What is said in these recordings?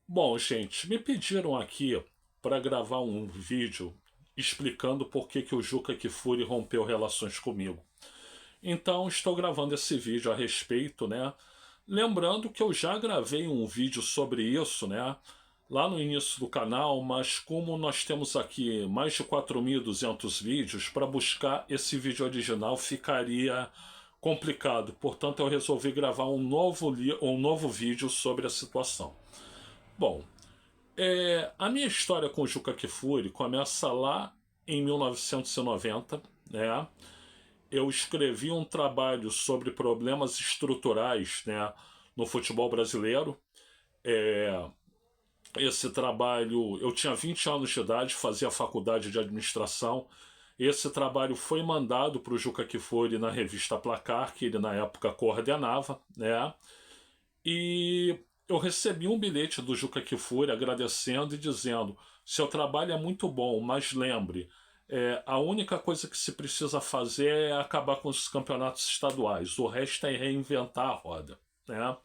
Bom, gente, me pediram aqui para gravar um vídeo explicando por que o Juca Kfouri rompeu relações comigo. Então, estou gravando esse vídeo a respeito, né? Lembrando que eu já gravei um vídeo sobre isso, né? Lá no início do canal, mas como nós temos aqui mais de 4.200 vídeos, para buscar esse vídeo original ficaria complicado. Portanto, eu resolvi gravar um novo vídeo sobre a situação. Bom, a minha história com o Juca Kfouri começa lá em 1990, né? Eu escrevi um trabalho sobre problemas estruturais, né, no futebol brasileiro. É, Esse trabalho, eu tinha 20 anos de idade, fazia faculdade de administração. Esse trabalho foi mandado para o Juca Kfouri na revista Placar, que ele na época coordenava, né? E eu recebi um bilhete do Juca Kfouri agradecendo e dizendo: seu trabalho é muito bom, mas lembre, a única coisa que se precisa fazer é acabar com os campeonatos estaduais, o resto é reinventar a roda, né?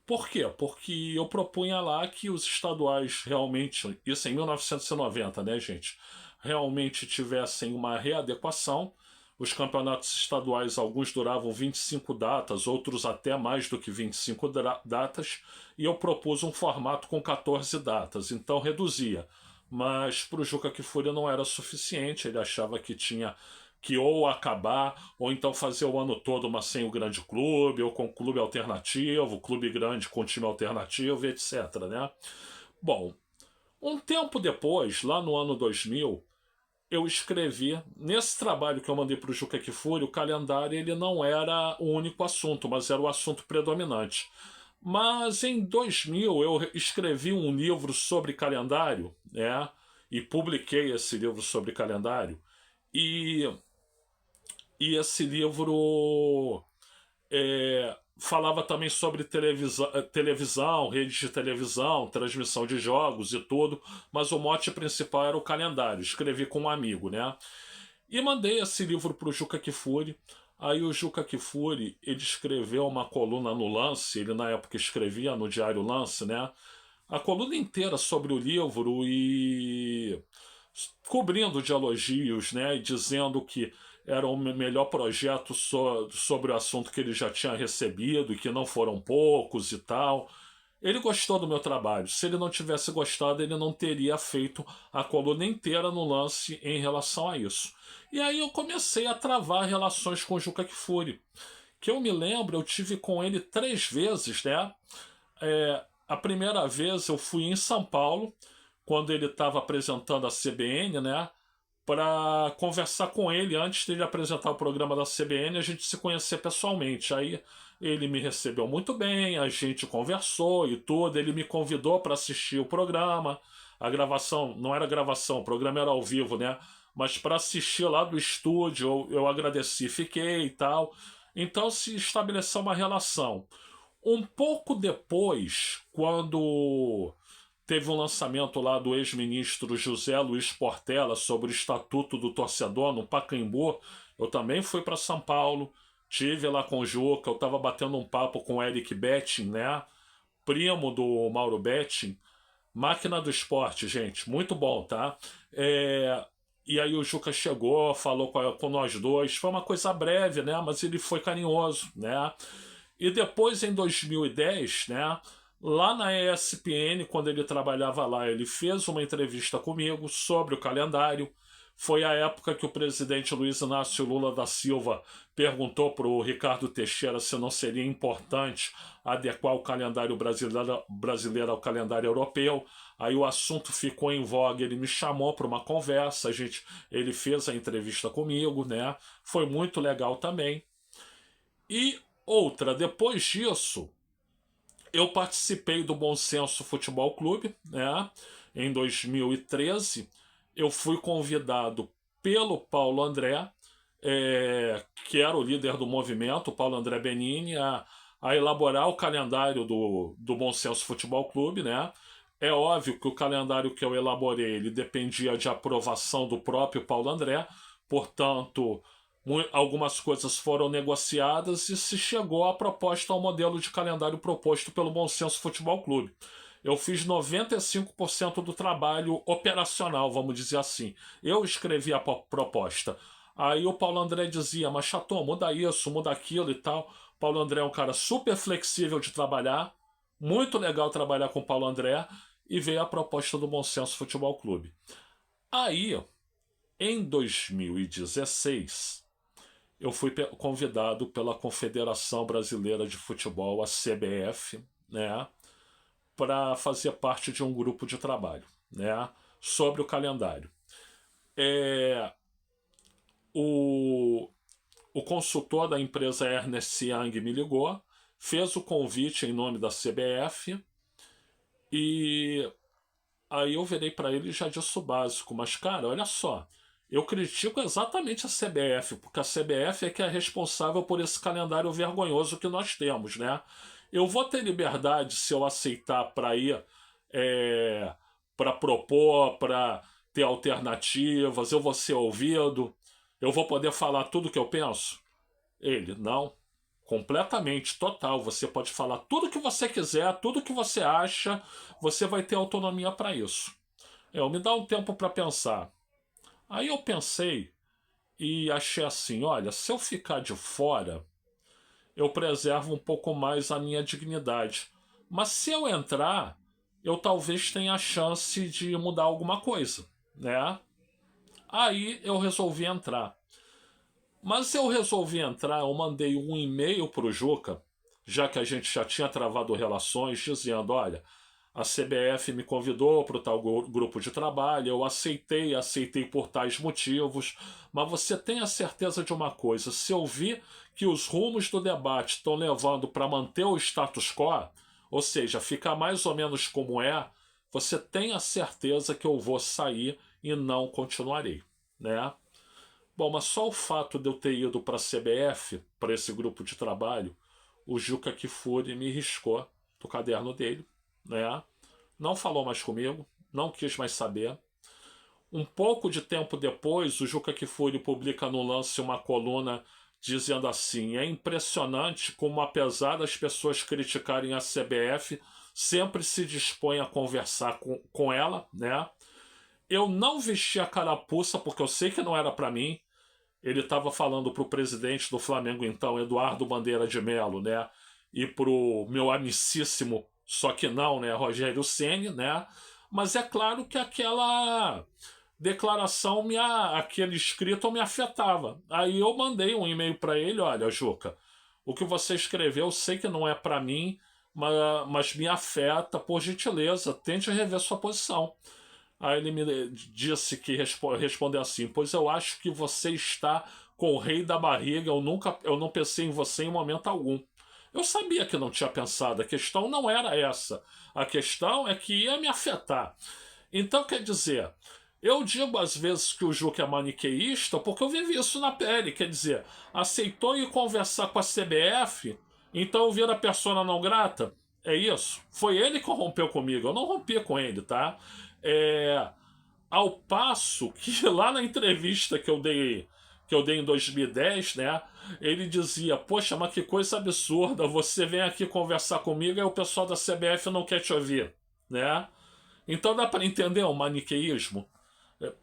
Por quê? Porque eu propunha lá que os estaduais realmente, isso em 1990, né, gente, realmente tivessem uma readequação. Os campeonatos estaduais, alguns duravam 25 datas, outros até mais do que 25 datas, e eu propus um formato com 14 datas, então reduzia. Mas para o Juca Kfouri não era suficiente, ele achava que tinha que ou acabar, ou então fazer o ano todo, mas sem o grande clube, ou com clube alternativo, clube grande com time alternativo, etc, né? Bom, um tempo depois, lá no ano 2000, eu escrevi, nesse trabalho que eu mandei para o Juca Kfouri, o calendário ele não era o único assunto, mas era o assunto predominante. Mas em 2000 eu escrevi um livro sobre calendário, né? E publiquei esse livro sobre calendário. E esse livro falava também sobre televisão, rede de televisão, transmissão de jogos e tudo, mas o mote principal era o calendário. Escrevi com um amigo, né? E mandei esse livro para o Juca Kfouri. Aí o Juca Kfouri, ele escreveu uma coluna no Lance, ele na época escrevia no Diário Lance, né? A coluna inteira sobre o livro e cobrindo de elogios, né, e dizendo que era o melhor projeto sobre o assunto que ele já tinha recebido e que não foram poucos e tal. Ele gostou do meu trabalho. Se ele não tivesse gostado, ele não teria feito a coluna inteira no Lance em relação a isso. E aí eu comecei a travar relações com o Juca Kfouri. Que eu me lembro, eu tive com ele 3 vezes, né? A primeira vez eu fui em São Paulo, quando ele estava apresentando a CBN, né? Para conversar com ele antes dele apresentar o programa da CBN, a gente se conhecer pessoalmente. Aí ele me recebeu muito bem, a gente conversou e tudo. Ele me convidou para assistir o programa. A gravação não era gravação, o programa era ao vivo, né? Mas para assistir lá do estúdio, eu agradeci, fiquei e tal. Então se estabeleceu uma relação. Um pouco depois, quando teve um lançamento lá do ex-ministro José Luiz Portela sobre o Estatuto do Torcedor no Pacaembu, eu também fui para São Paulo, tive lá com o Juca, eu estava batendo um papo com o Eric Betting, né? Primo do Mauro Betting. Máquina do esporte, gente, muito bom, tá? E aí o Juca chegou, falou com nós dois, foi uma coisa breve, né? Mas ele foi carinhoso, né? E depois, em 2010, né, lá na ESPN, quando ele trabalhava lá, ele fez uma entrevista comigo sobre o calendário. Foi a época que o presidente Luiz Inácio Lula da Silva perguntou para o Ricardo Teixeira se não seria importante adequar o calendário brasileiro ao calendário europeu. Aí o assunto ficou em voga, ele me chamou para uma conversa, ele fez a entrevista comigo, né? Foi muito legal também. E outra, depois disso, eu participei do Bom Senso Futebol Clube, né? Em 2013, eu fui convidado pelo Paulo André, que era o líder do movimento, o Paulo André Benini, a elaborar o calendário do Bom Senso Futebol Clube, né? É óbvio que o calendário que eu elaborei ele dependia de aprovação do próprio Paulo André, portanto, algumas coisas foram negociadas e se chegou à proposta ao modelo de calendário proposto pelo Bom Senso Futebol Clube. Eu fiz 95% do trabalho operacional, vamos dizer assim. Eu escrevi a proposta. Aí o Paulo André dizia, mas Chaton, muda isso, muda aquilo e tal. Paulo André é um cara super flexível de trabalhar, muito legal trabalhar com o Paulo André, e veio a proposta do Bom Senso Futebol Clube. Aí, em 2016, eu fui convidado pela Confederação Brasileira de Futebol, a CBF, né, para fazer parte de um grupo de trabalho, né, sobre o calendário. O, o consultor da empresa Ernest Young me ligou, fez o convite em nome da CBF e aí eu virei para ele e já disse o básico, mas cara, olha só, eu critico exatamente a CBF, porque a CBF é que é responsável por esse calendário vergonhoso que nós temos, né? Eu vou ter liberdade se eu aceitar para ir, para propor, para ter alternativas, eu vou ser ouvido, eu vou poder falar tudo o que eu penso? Ele, não. Completamente, total. Você pode falar tudo que você quiser, tudo que você acha, você vai ter autonomia para isso. Me dá um tempo para pensar. Aí eu pensei e achei assim: olha, se eu ficar de fora, eu preservo um pouco mais a minha dignidade. Mas se eu entrar, eu talvez tenha a chance de mudar alguma coisa, né? Aí eu resolvi entrar. Mas eu resolvi entrar, eu mandei um e-mail pro Juca, já que a gente já tinha travado relações, dizendo, olha, a CBF me convidou para o tal grupo de trabalho, eu aceitei por tais motivos, mas você tem a certeza de uma coisa, se eu vi que os rumos do debate estão levando para manter o status quo, ou seja, ficar mais ou menos como é, você tem a certeza que eu vou sair e não continuarei, né? Bom, mas só o fato de eu ter ido para a CBF, para esse grupo de trabalho, o Juca Kfouri me riscou do caderno dele, né? Não falou mais comigo, não quis mais saber. Um pouco de tempo depois, o Juca Kfouri publica no Lance uma coluna dizendo assim: é impressionante como, apesar das pessoas criticarem a CBF, sempre se dispõe a conversar com ela, né? Eu não vesti a carapuça porque eu sei que não era para mim. Ele estava falando para o presidente do Flamengo, então, Eduardo Bandeira de Melo, né? E para o meu amicíssimo, só que não, né? Rogério Ceni, né? Mas é claro que aquela declaração, aquele escrito me afetava. Aí eu mandei um e-mail para ele: olha, Juca, o que você escreveu, eu sei que não é para mim, mas me afeta, por gentileza, tente rever sua posição. Aí ele me disse que respondeu assim: pois eu acho que você está com o rei da barriga, eu não pensei em você em momento algum. Eu sabia que não tinha pensado, a questão não era essa. A questão é que ia me afetar. Então, quer dizer, eu digo às vezes que o Juca é maniqueísta porque eu vivi isso na pele. Quer dizer, aceitou ir conversar com a CBF, então vira persona não grata? É isso. Foi ele que rompeu comigo, eu não rompi com ele, tá? É, ao passo que lá na entrevista que eu dei em 2010, né, ele dizia: poxa, mas que coisa absurda, você vem aqui conversar comigo e o pessoal da CBF não quer te ouvir, né? Então dá para entender o maniqueísmo.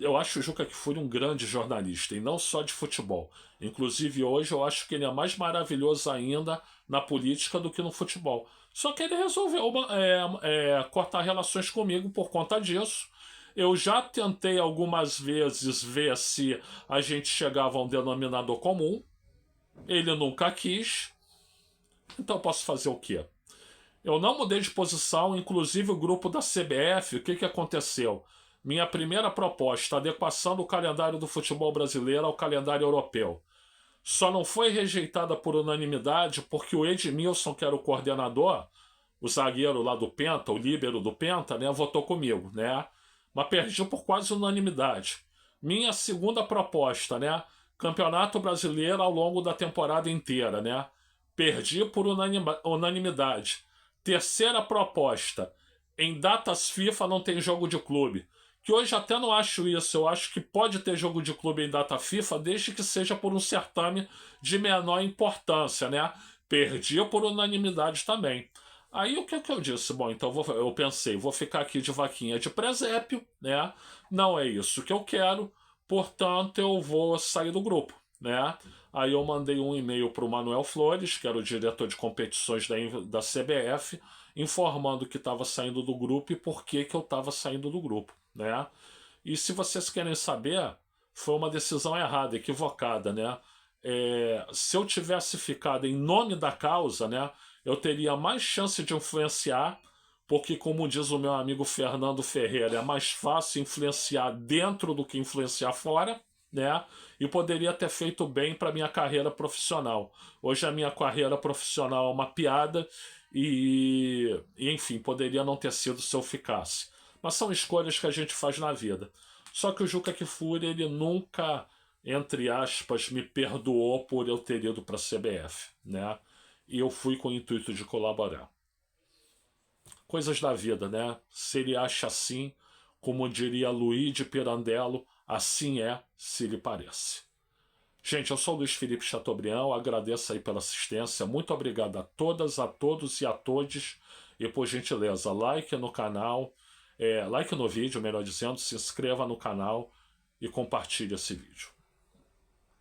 Eu acho o Juca Kfouri um grande jornalista, e não só de futebol. Inclusive hoje eu acho que ele é mais maravilhoso ainda na política do que no futebol. Só que ele resolveu cortar relações comigo por conta disso. Eu já tentei algumas vezes ver se a gente chegava a um denominador comum. Ele nunca quis. Então eu posso fazer o quê? Eu não mudei de posição, inclusive o grupo da CBF, o que, que aconteceu? Minha primeira proposta, adequação do calendário do futebol brasileiro ao calendário europeu. Só não foi rejeitada por unanimidade porque o Edmilson, que era o coordenador, o zagueiro lá do Penta, o líbero do Penta, né, votou comigo, né? Mas perdi por quase unanimidade. Minha segunda proposta, né? Campeonato Brasileiro ao longo da temporada inteira, né? Perdi por unanimidade. Terceira proposta, em datas FIFA não tem jogo de clube. Que hoje até não acho isso, eu acho que pode ter jogo de clube em data FIFA, desde que seja por um certame de menor importância, né? Perdi por unanimidade também. Aí o que eu disse? Bom, então eu pensei, vou ficar aqui de vaquinha de presépio, né? Não é isso que eu quero, portanto eu vou sair do grupo, né? Aí eu mandei um e-mail para o Manuel Flores, que era o diretor de competições da CBF, informando que estava saindo do grupo e por que que eu estava saindo do grupo, né? E se vocês querem saber, foi uma decisão errada, equivocada, né? Se eu tivesse ficado em nome da causa, né, eu teria mais chance de influenciar, porque, como diz o meu amigo Fernando Ferreira, é mais fácil influenciar dentro do que influenciar fora, né? E poderia ter feito bem para minha carreira profissional. Hoje a minha carreira profissional é uma piada enfim, poderia não ter sido se eu ficasse. Mas são escolhas que a gente faz na vida. Só que o Juca Kfouri, ele nunca, entre aspas, me perdoou por eu ter ido para a CBF, né? E eu fui com o intuito de colaborar. Coisas da vida, né? Se ele acha assim, como diria Luigi Pirandello, assim é, se lhe parece. Gente, eu sou o Luiz Felipe Chateaubriand, agradeço aí pela assistência, muito obrigado a todas, a todos e a todes, e por gentileza, like no canal, like no vídeo, melhor dizendo, se inscreva no canal e compartilhe esse vídeo.